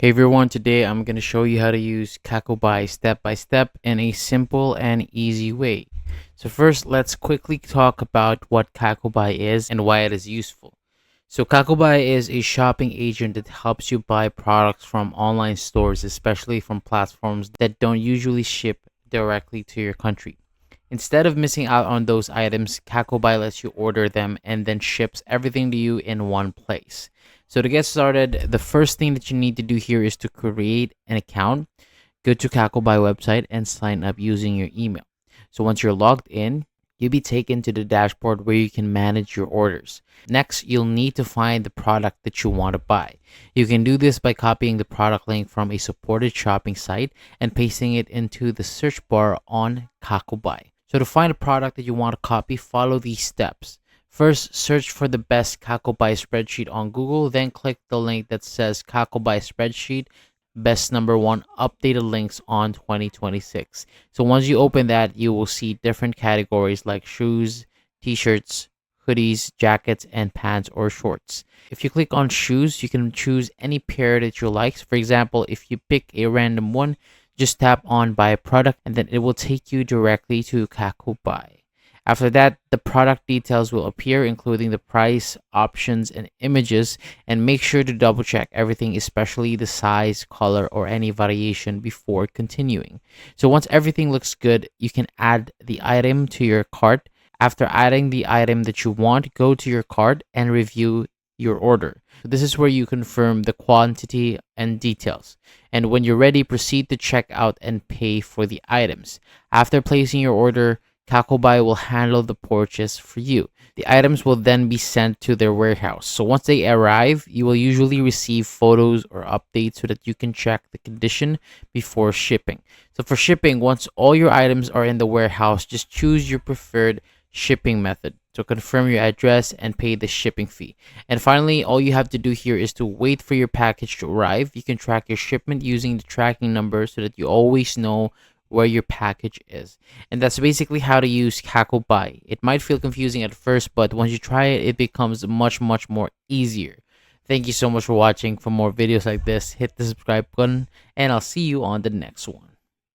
Hey everyone, today I'm going to show you how to use Kakobuy step by step in a simple and easy way. So first, let's quickly talk about what Kakobuy is and why it is useful. So Kakobuy is a shopping agent that helps you buy products from online stores, especially from platforms that don't usually ship directly to your country. Instead of missing out on those items, Kakobuy lets you order them and then ships everything to you in one place. So to get started, the first thing that you need to do here is to create an account. Go to Kakobuy website and sign up using your email. So once you're logged in, you'll be taken to the dashboard where you can manage your orders. Next, you'll need to find the product that you want to buy. You can do this by copying the product link from a supported shopping site and pasting it into the search bar on Kakobuy. So to find a product that you want to copy, follow these steps. First, search for the best Kakobuy spreadsheet on Google, then click the link that says Kakobuy spreadsheet, best number one updated links on 2026. So once you open that, you will see different categories like shoes, t-shirts, hoodies, jackets, and pants or shorts. If you click on shoes, you can choose any pair that you like. For example, if you pick a random one, just tap on buy a product and then it will take you directly to Kakobuy. After that, the product details will appear, including the price, options, and images, and make sure to double check everything, especially the size, color, or any variation before continuing. So once everything looks good, you can add the item to your cart. After adding the item that you want, go to your cart and review your order. So this is where you confirm the quantity and details. And when you're ready, proceed to check out and pay for the items. After placing your order, Kakobuy will handle the purchase for you. The items will then be sent to their warehouse. So once they arrive, you will usually receive photos or updates so that you can check the condition before shipping. So for shipping, once all your items are in the warehouse, just choose your preferred shipping method. So confirm your address and pay the shipping fee. And finally, all you have to do here is to wait for your package to arrive. You can track your shipment using the tracking number so that you always know where your package is. And that's basically how to use Kakobuy. It might feel confusing at first, but once you try it, it becomes much more easier. Thank you so much for watching. For more videos like this, hit the subscribe button, and I'll see you on the next one.